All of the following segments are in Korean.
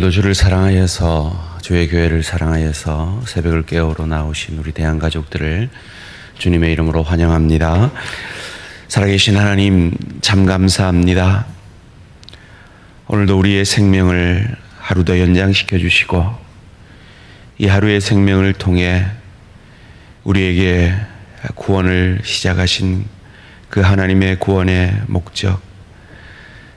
오늘도 주를 사랑하여서, 주의 교회를 사랑하여서 새벽을 깨우러 나오신 우리 대한가족들을 주님의 이름으로 환영합니다. 살아계신 하나님, 참 감사합니다. 오늘도 우리의 생명을 하루 더 연장시켜 주시고, 이 하루의 생명을 통해 우리에게 구원을 시작하신 그 하나님의 구원의 목적,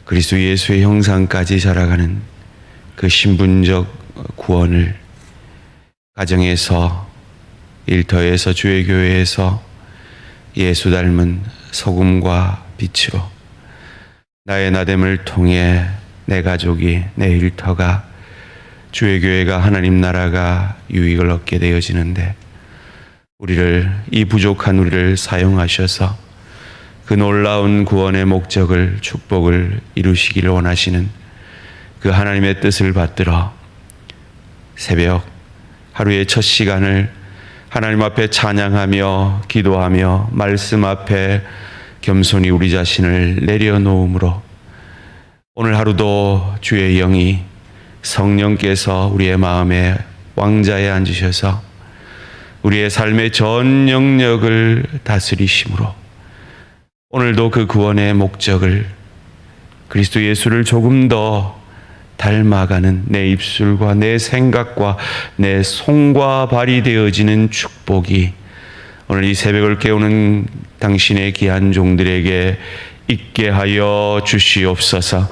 그리스도 예수의 형상까지 자라가는 그 신분적 구원을 가정에서, 일터에서, 주의 교회에서 예수 닮은 소금과 빛으로 나의 나됨을 통해 내 가족이, 내 일터가, 주의 교회가, 하나님 나라가 유익을 얻게 되어지는데, 이 부족한 우리를 사용하셔서 그 놀라운 구원의 목적을, 축복을 이루시기를 원하시는 그 하나님의 뜻을 받들어 새벽 하루의 첫 시간을 하나님 앞에 찬양하며 기도하며 말씀 앞에 겸손히 우리 자신을 내려놓음으로 오늘 하루도 주의 영이, 성령께서 우리의 마음에 왕자에 앉으셔서 우리의 삶의 전 영역을 다스리심으로 오늘도 그 구원의 목적을, 그리스도 예수를 조금 더 닮아가는 내 입술과 내 생각과 내 손과 발이 되어지는 축복이 오늘 이 새벽을 깨우는 당신의 귀한 종들에게 있게 하여 주시옵소서.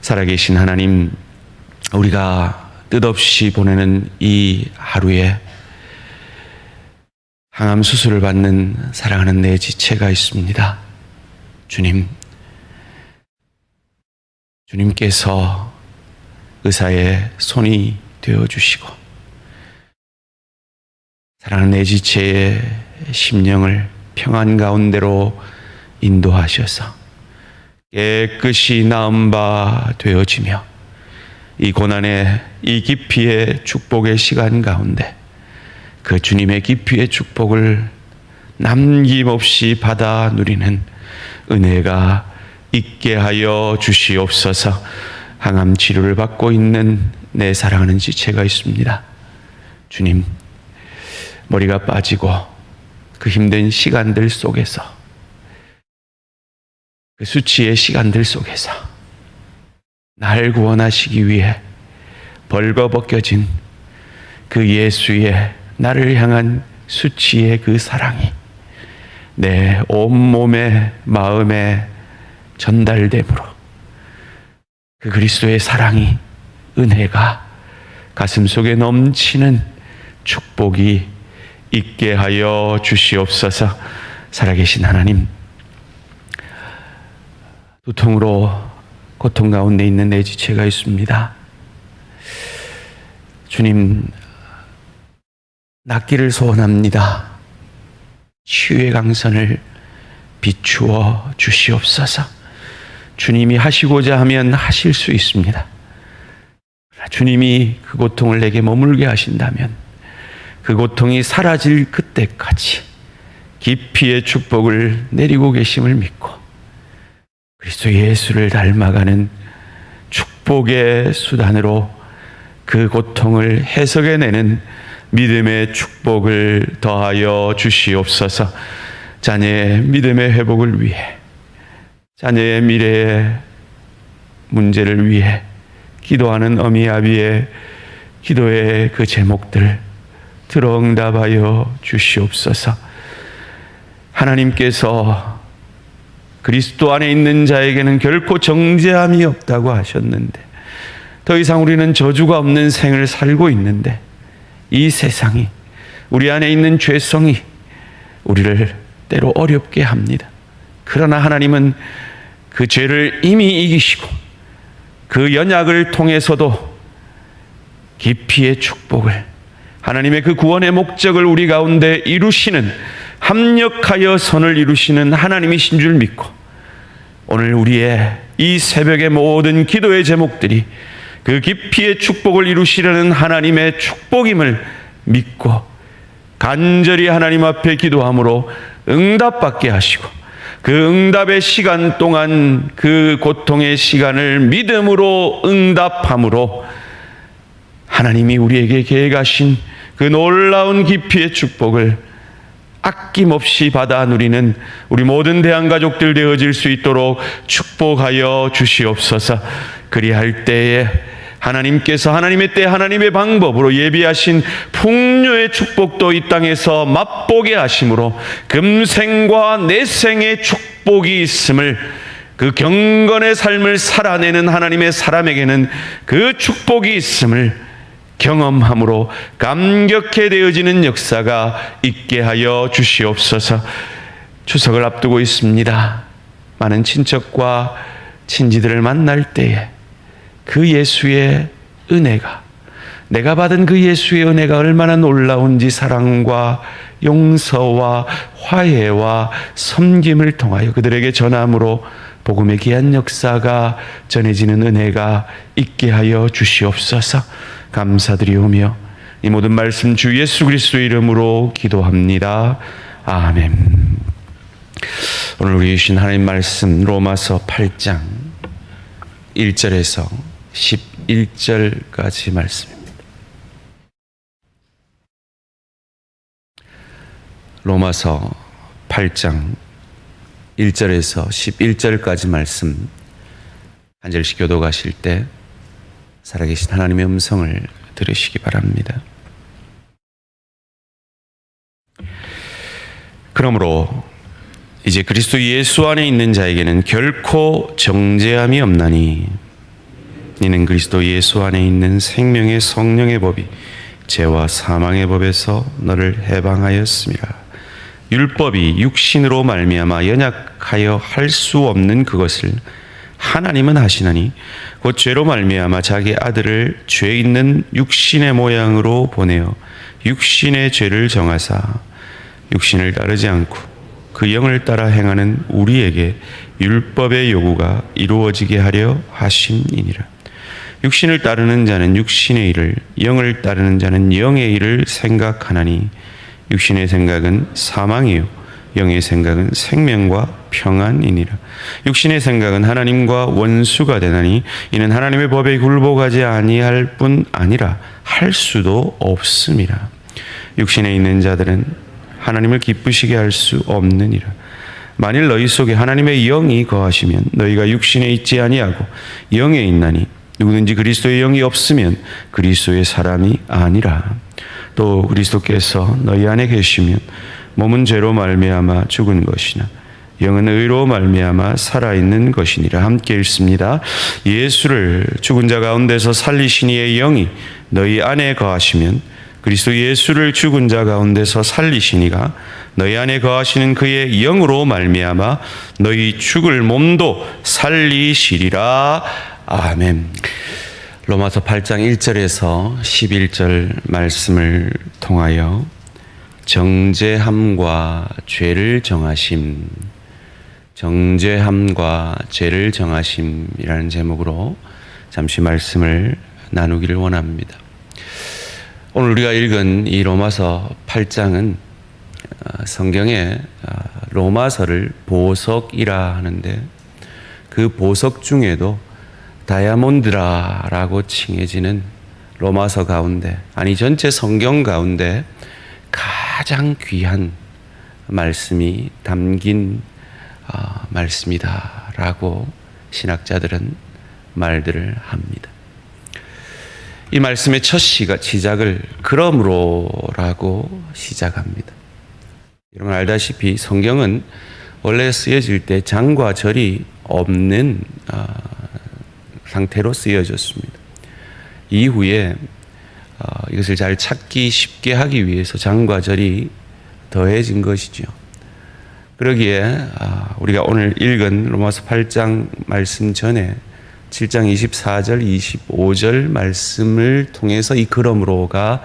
살아계신 하나님, 우리가 뜻없이 보내는 이 하루에 항암 수술을 받는 사랑하는 내 지체가 있습니다. 주님께서 의사의 손이 되어주시고 사랑하는 내 지체의 심령을 평안 가운데로 인도하셔서 깨끗이 나은 바 되어지며 이 고난의, 이 깊이의 축복의 시간 가운데 그 주님의 깊이의 축복을 남김없이 받아 누리는 은혜가 있게 하여 주시옵소서. 항암 치료를 받고 있는 내 사랑하는 지체가 있습니다. 주님, 머리가 빠지고 그 힘든 시간들 속에서, 그 수치의 시간들 속에서 날 구원하시기 위해 벌거벗겨진 그 예수의 나를 향한 수치의 그 사랑이 내 온몸에, 마음에 전달됨으로 그 그리스도의 사랑이, 은혜가 가슴속에 넘치는 축복이 있게 하여 주시옵소서. 살아계신 하나님, 두통으로 고통 가운데 있는 내 지체가 있습니다. 주님, 낫기를 소원합니다. 치유의 강선을 비추어 주시옵소서. 주님이 하시고자 하면 하실 수 있습니다. 주님이 그 고통을 내게 머물게 하신다면 그 고통이 사라질 그때까지 깊이의 축복을 내리고 계심을 믿고 그리스도 예수를 닮아가는 축복의 수단으로 그 고통을 해석해내는 믿음의 축복을 더하여 주시옵소서. 자녀의 믿음의 회복을 위해, 자녀의 미래의 문제를 위해 기도하는 어미 아비의 기도의 그 제목들 들어 응답하여 주시옵소서. 하나님께서 그리스도 안에 있는 자에게는 결코 정죄함이 없다고 하셨는데 더 이상 우리는 저주가 없는 생을 살고 있는데 이 세상이, 우리 안에 있는 죄성이 우리를 때로 어렵게 합니다. 그러나 하나님은 그 죄를 이미 이기시고 그 연약을 통해서도 깊이의 축복을, 하나님의 그 구원의 목적을 우리 가운데 이루시는, 합력하여 선을 이루시는 하나님이신 줄 믿고 오늘 우리의 이 새벽의 모든 기도의 제목들이 그 깊이의 축복을 이루시려는 하나님의 축복임을 믿고 간절히 하나님 앞에 기도함으로 응답받게 하시고 그 응답의 시간 동안 그 고통의 시간을 믿음으로 응답함으로 하나님이 우리에게 계획하신 그 놀라운 깊이의 축복을 아낌없이 받아 누리는 우리 모든 대한가족들 되어질 수 있도록 축복하여 주시옵소서. 그리할 때에 하나님께서 하나님의 때 하나님의 방법으로 예비하신 풍요의 축복도 이 땅에서 맛보게 하심으로 금생과 내생의 축복이 있음을, 그 경건의 삶을 살아내는 하나님의 사람에게는 그 축복이 있음을 경험함으로 감격해 되어지는 역사가 있게 하여 주시옵소서. 추석을 앞두고 있습니다. 많은 친척과 친지들을 만날 때에 그 예수의 은혜가, 내가 받은 그 예수의 은혜가 얼마나 놀라운지 사랑과 용서와 화해와 섬김을 통하여 그들에게 전함으로 복음의 귀한 역사가 전해지는 은혜가 있게 하여 주시옵소서. 감사드리오며 이 모든 말씀 주 예수 그리스도의 이름으로 기도합니다. 아멘. 오늘 우리 주신 하나님 말씀 로마서 8장 1절에서 11절까지 말씀입니다. 로마서 8장 1절에서 11절까지 말씀 한 절씩 교독하실 때 살아계신 하나님의 음성을 들으시기 바랍니다. 그러므로 이제 그리스도 예수 안에 있는 자에게는 결코 정죄함이 없나니 이는 그리스도 예수 안에 있는 생명의 성령의 법이 죄와 사망의 법에서 너를 해방하였음이라. 율법이 육신으로 말미암아 연약하여 할 수 없는 그것을 하나님은 하시나니 곧 죄로 말미암아 자기 아들을 죄 있는 육신의 모양으로 보내어 육신의 죄를 정하사 육신을 따르지 않고 그 영을 따라 행하는 우리에게 율법의 요구가 이루어지게 하려 하심이니라. 육신을 따르는 자는 육신의 일을, 영을 따르는 자는 영의 일을 생각하나니 육신의 생각은 사망이요 영의 생각은 생명과 평안이니라. 육신의 생각은 하나님과 원수가 되나니 이는 하나님의 법에 굴복하지 아니할 뿐 아니라 할 수도 없음이라. 육신에 있는 자들은 하나님을 기쁘시게 할 수 없느니라. 만일 너희 속에 하나님의 영이 거하시면 너희가 육신에 있지 아니하고 영에 있나니 누구든지 그리스도의 영이 없으면 그리스도의 사람이 아니라. 또 그리스도께서 너희 안에 계시면 몸은 죄로 말미암아 죽은 것이나 영은 의로 말미암아 살아있는 것이니라. 함께 읽습니다. 예수를 죽은 자 가운데서 살리신 이의 영이 너희 안에 거하시면 그리스도 예수를 죽은 자 가운데서 살리신 이가 너희 안에 거하시는 그의 영으로 말미암아 너희 죽을 몸도 살리시리라. 아멘. 로마서 8장 1절에서 11절 말씀을 통하여 정죄함과 죄를 정하심, 정죄함과 죄를 정하심이라는 제목으로 잠시 말씀을 나누기를 원합니다. 오늘 우리가 읽은 이 로마서 8장은 성경에 로마서를 보석이라 하는데 그 보석 중에도 다이아몬드라고 칭해지는 로마서 가운데, 아니 전체 성경 가운데 가장 귀한 말씀이 담긴 말씀이다라고 신학자들은 말들을 합니다. 이 말씀의 첫 시작을 그러므로라고 시작합니다. 여러분 알다시피 성경은 원래 쓰여질 때 장과 절이 없는 상태로 쓰여졌습니다. 이후에 이것을 잘 찾기 쉽게 하기 위해서 장과 절이 더해진 것이죠. 그러기에 우리가 오늘 읽은 로마서 8장 말씀 전에 7장 24절, 25절 말씀을 통해서 이 그러므로가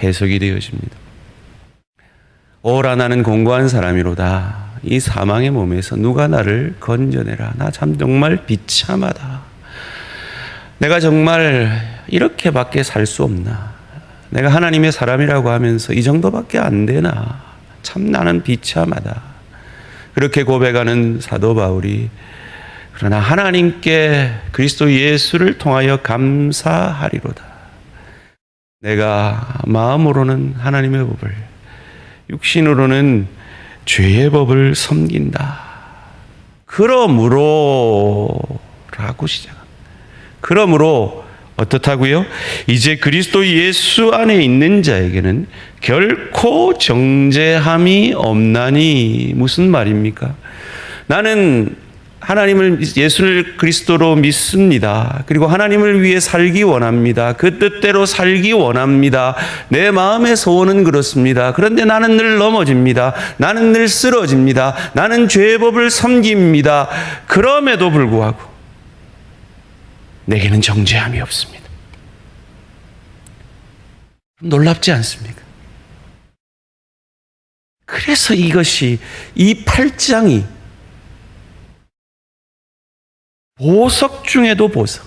해석이 되어집니다. 오라 나는 공고한 사람이로다. 이 사망의 몸에서 누가 나를 건져내라. 나 참 정말 비참하다. 내가 정말 이렇게밖에 살 수 없나. 내가 하나님의 사람이라고 하면서 이 정도밖에 안 되나. 참 나는 비참하다. 그렇게 고백하는 사도 바울이 그러나 하나님께 그리스도 예수를 통하여 감사하리로다. 내가 마음으로는 하나님의 법을, 육신으로는 죄의 법을 섬긴다. 그러므로 라고 시작합니다. 그러므로 어떻다고요? 이제 그리스도 예수 안에 있는 자에게는 결코 정죄함이 없나니. 무슨 말입니까? 나는 하나님을, 예수를 그리스도로 믿습니다. 그리고 하나님을 위해 살기 원합니다. 그 뜻대로 살기 원합니다. 내 마음의 소원은 그렇습니다. 그런데 나는 늘 넘어집니다. 나는 늘 쓰러집니다. 나는 죄의 법을 섬깁니다. 그럼에도 불구하고 내게는 정죄함이 없습니다. 놀랍지 않습니까? 그래서 이것이, 이 8장이 보석 중에도 보석,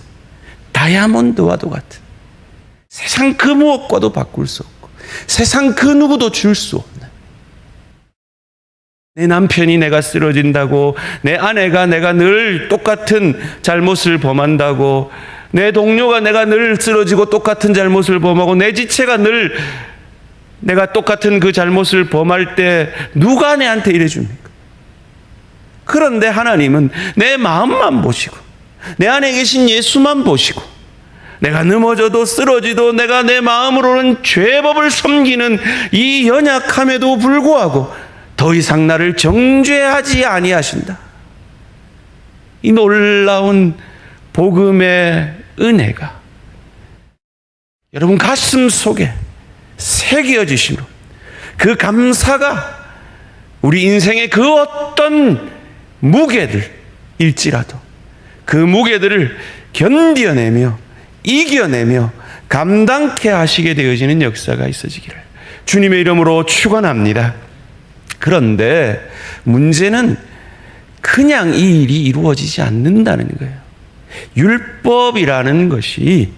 다이아몬드와도 같은, 세상 그 무엇과도 바꿀 수 없고 세상 그 누구도 줄 수 없는, 내 남편이 내가 쓰러진다고, 내 아내가 내가 늘 똑같은 잘못을 범한다고, 내 동료가 내가 늘 쓰러지고 똑같은 잘못을 범하고, 내 지체가 늘 내가 똑같은 그 잘못을 범할 때 누가 내한테 이래줍니까? 그런데 하나님은 내 마음만 보시고 내 안에 계신 예수만 보시고, 내가 넘어져도 쓰러지도 내가 내 마음으로는 죄법을 섬기는 이 연약함에도 불구하고 더 이상 나를 정죄하지 아니하신다. 이 놀라운 복음의 은혜가 여러분 가슴 속에 새겨지시므로, 그 감사가 우리 인생의 그 어떤 무게들일지라도 그 무게들을 견뎌내며 이겨내며 감당케 하시게 되어지는 역사가 있어지기를 주님의 이름으로 축원합니다. 그런데 문제는 그냥 이 일이 이루어지지 않는다는 거예요. 율법이라는 것이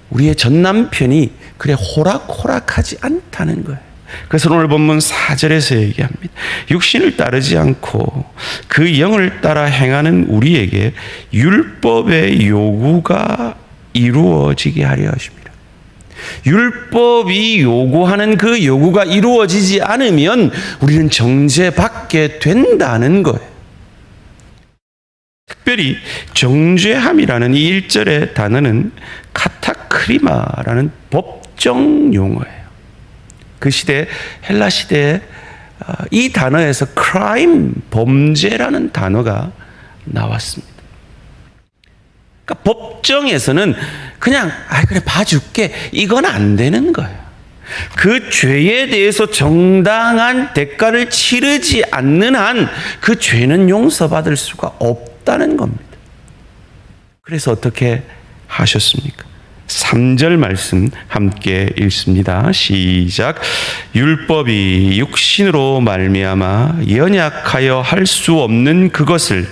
우리의 전 남편이 그래 호락호락하지 않다는 거예요. 그래서 오늘 본문 4절에서 얘기합니다. 육신을 따르지 않고 그 영을 따라 행하는 우리에게 율법의 요구가 이루어지게 하려 하십니다. 율법이 요구하는 그 요구가 이루어지지 않으면 우리는 정죄받게 된다는 거예요. 특별히 정죄함이라는 이 1절의 단어는 카타크리마라는 법정 용어예요. 그 시대, 헬라 시대에 이 단어에서 crime, 범죄라는 단어가 나왔습니다. 그러니까 법정에서는 그냥 그래 봐줄게, 이건 안 되는 거예요. 그 죄에 대해서 정당한 대가를 치르지 않는 한 그 죄는 용서받을 수가 없다는 겁니다. 그래서 어떻게 하셨습니까? 3절 말씀 함께 읽습니다. 시작. 율법이 육신으로 말미암아 연약하여 할 수 없는 그것을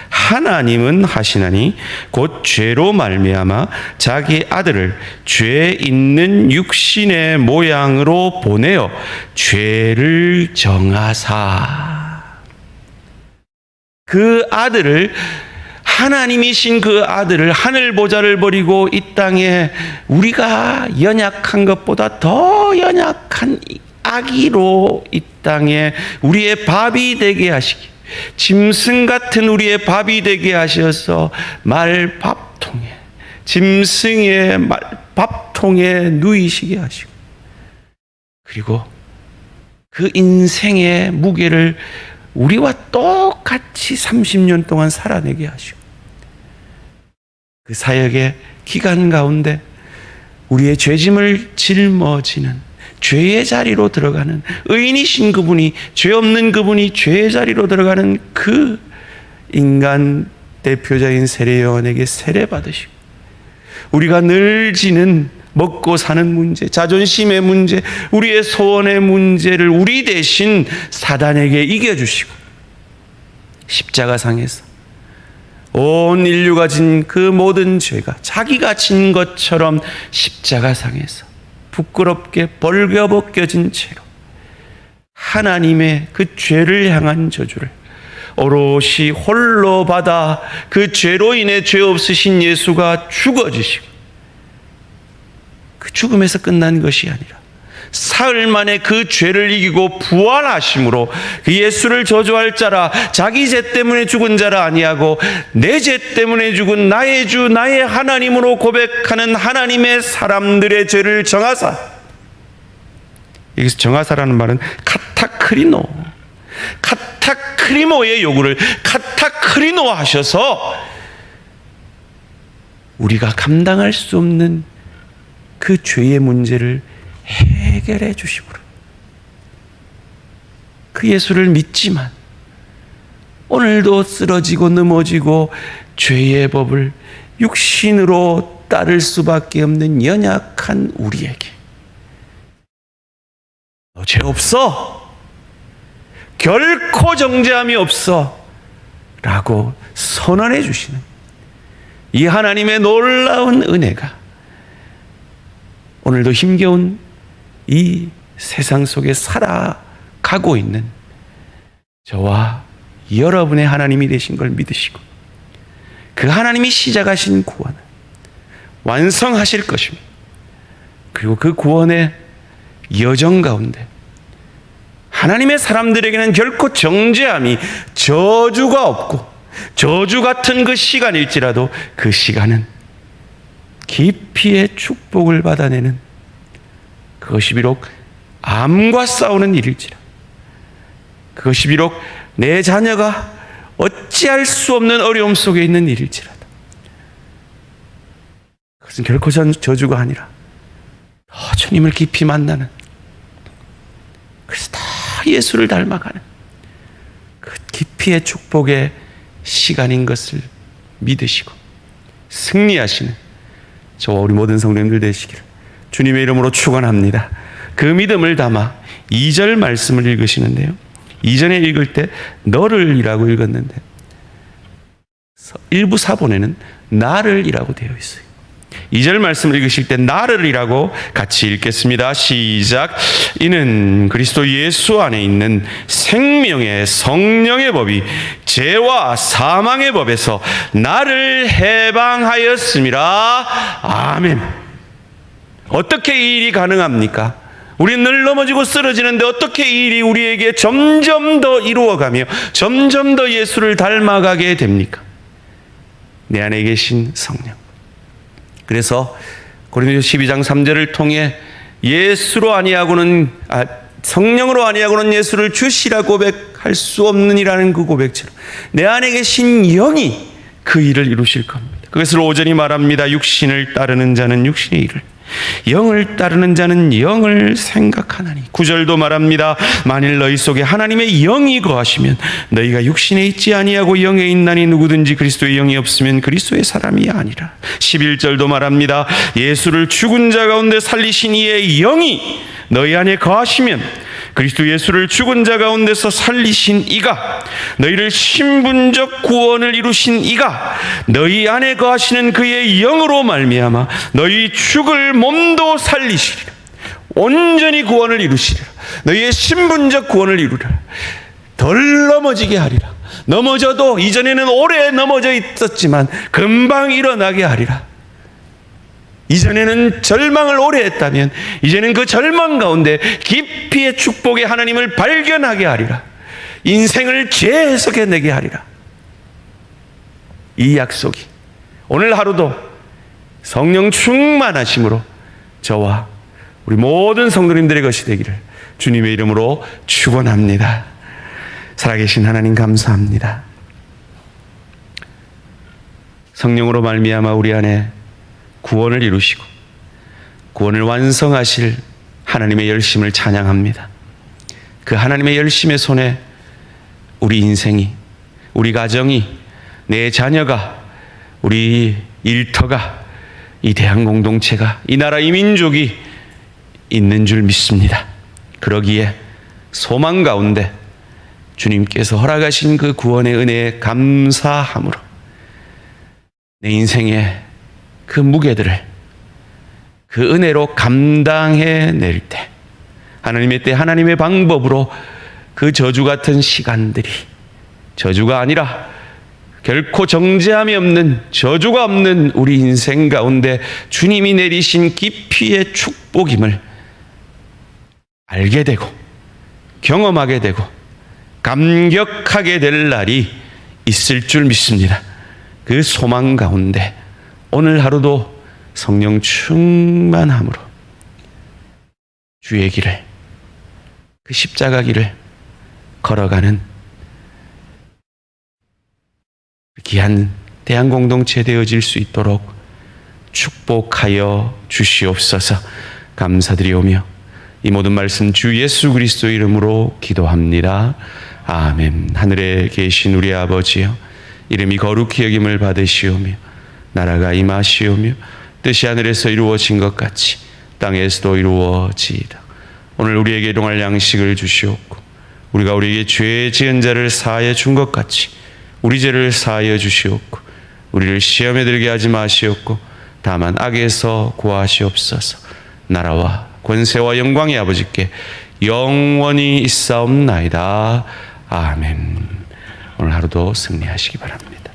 하나님은 하시나니 곧 죄로 말미암아 자기 아들을 죄 있는 육신의 모양으로 보내어 죄를 정하사. 그 아들을, 하나님이신 그 아들을, 하늘 보좌를 버리고 이 땅에 우리가 연약한 것보다 더 연약한 아기로 이 땅에 우리의 밥이 되게 하시기, 짐승 같은 우리의 밥이 되게 하셔서 말밥통에, 짐승의 밥통에 누이시게 하시고, 그리고 그 인생의 무게를 우리와 똑같이 30년 동안 살아내게 하시고, 그 사역의 기간 가운데 우리의 죄짐을 짊어지는, 죄의 자리로 들어가는, 의인이신 그분이, 죄 없는 그분이 죄의 자리로 들어가는 그 인간 대표자인 세례요한에게 세례받으시고, 우리가 늘 지는 먹고 사는 문제, 자존심의 문제, 우리의 소원의 문제를 우리 대신 사단에게 이겨주시고, 십자가상에서 온 인류가 진 그 모든 죄가 자기가 진 것처럼 십자가상에서 부끄럽게 벌거벗겨진 채로 하나님의 그 죄를 향한 저주를 오롯이 홀로 받아 그 죄로 인해 죄 없으신 예수가 죽어지시고, 그 그 죽음에서 끝난 것이 아니라 사흘 만에 그 죄를 이기고 부활하심으로 그 예수를 저주할 자라, 자기 죄 때문에 죽은 자라 아니하고 내 죄 때문에 죽은 나의 주 나의 하나님으로 고백하는 하나님의 사람들의 죄를 정하사, 여기서 정하사라는 말은 카타크리모의 요구를 카타크리노 하셔서 우리가 감당할 수 없는 그 죄의 문제를 해결해 주심으로 그 예수를 믿지만 오늘도 쓰러지고 넘어지고 죄의 법을 육신으로 따를 수밖에 없는 연약한 우리에게 너 죄 없어, 결코 정죄함이 없어 라고 선언해 주시는 이 하나님의 놀라운 은혜가 오늘도 힘겨운 이 세상 속에 살아가고 있는 저와 여러분의 하나님이 되신 걸 믿으시고 그 하나님이 시작하신 구원을 완성하실 것입니다. 그리고 그 구원의 여정 가운데 하나님의 사람들에게는 결코 정죄함이, 저주가 없고 저주 같은 그 시간일지라도 그 시간은 깊이의 축복을 받아내는, 그것이 비록 암과 싸우는 일일지라, 그것이 비록 내 자녀가 어찌할 수 없는 어려움 속에 있는 일일지라도 그것은 결코 저주가 아니라 주님을 깊이 만나는, 그래서 다 예수를 닮아가는 그 깊이의 축복의 시간인 것을 믿으시고 승리하시는 저와 우리 모든 성도님들 되시기를 주님의 이름으로 축원합니다. 그 믿음을 담아 2절 말씀을 읽으시는데요, 이전에 읽을 때 너를 이라고 읽었는데 일부 사본에는 나를 이라고 되어 있어요. 2절 말씀을 읽으실 때 나를 이라고 같이 읽겠습니다. 시작. 이는 그리스도 예수 안에 있는 생명의 성령의 법이 죄와 사망의 법에서 나를 해방하였음이라. 아멘. 어떻게 이 일이 가능합니까? 우리는 늘 넘어지고 쓰러지는데 어떻게 이 일이 우리에게 점점 더 이루어가며 점점 더 예수를 닮아가게 됩니까? 내 안에 계신 성령. 그래서 고린도서 12장 3절을 통해 성령으로 아니하고는 예수를 주시라 고백할 수 없느니라는 그 고백처럼 내 안에 계신 영이 그 일을 이루실 겁니다. 그것을 오전이 말합니다. 육신을 따르는 자는 육신의 일을, 영을 따르는 자는 영을 생각하나니. 9절도 말합니다. 만일 너희 속에 하나님의 영이 거하시면 너희가 육신에 있지 아니하고 영에 있나니 누구든지 그리스도의 영이 없으면 그리스도의 사람이 아니라. 11절도 말합니다. 예수를 죽은 자 가운데 살리신 이의 영이 너희 안에 거하시면 그리스도 예수를 죽은 자 가운데서 살리신 이가, 너희를 신분적 구원을 이루신 이가 너희 안에 거하시는 그의 영으로 말미암아 너희 죽을 몸도 살리시리라. 온전히 구원을 이루시리라. 너희의 신분적 구원을 이루리라. 덜 넘어지게 하리라. 넘어져도 이전에는 오래 넘어져 있었지만 금방 일어나게 하리라. 이전에는 절망을 오래 했다면 이제는 그 절망 가운데 깊이의 축복의 하나님을 발견하게 하리라. 인생을 재해석해내게 하리라. 이 약속이 오늘 하루도 성령 충만하심으로 저와 우리 모든 성도님들의 것이 되기를 주님의 이름으로 축원합니다. 살아계신 하나님 감사합니다. 성령으로 말미암아 우리 안에 구원을 이루시고 구원을 완성하실 하나님의 열심을 찬양합니다. 그 하나님의 열심의 손에 우리 인생이, 우리 가정이, 내 자녀가, 우리 일터가, 이 대한 공동체가, 이 나라, 이 민족이 있는 줄 믿습니다. 그러기에 소망 가운데 주님께서 허락하신 그 구원의 은혜에 감사함으로 내 인생의 그 무게들을 그 은혜로 감당해낼 때 하나님의 때 하나님의 방법으로 그 저주 같은 시간들이 저주가 아니라 결코 정죄함이 없는, 저주가 없는 우리 인생 가운데 주님이 내리신 깊이의 축복임을 알게 되고 경험하게 되고 감격하게 될 날이 있을 줄 믿습니다. 그 소망 가운데 오늘 하루도 성령 충만함으로 주의 길을, 그 십자가 길을 걸어가는 귀한 대한공동체 되어질 수 있도록 축복하여 주시옵소서. 감사드리오며 이 모든 말씀 주 예수 그리스도 이름으로 기도합니다. 아멘. 하늘에 계신 우리 아버지여, 이름이 거룩히 여김을 받으시오며 나라가 임하시오며 뜻이 하늘에서 이루어진 것 같이 땅에서도 이루어지이다. 오늘 우리에게 일용할 양식을 주시옵고 우리가 우리에게 죄 지은 자를 사하여 준 것 같이 우리 죄를 사하여 주시옵고 우리를 시험에 들게 하지 마시옵고 다만 악에서 구하시옵소서. 나라와 권세와 영광이 아버지께 영원히 있사옵나이다. 아멘. 오늘 하루도 승리하시기 바랍니다.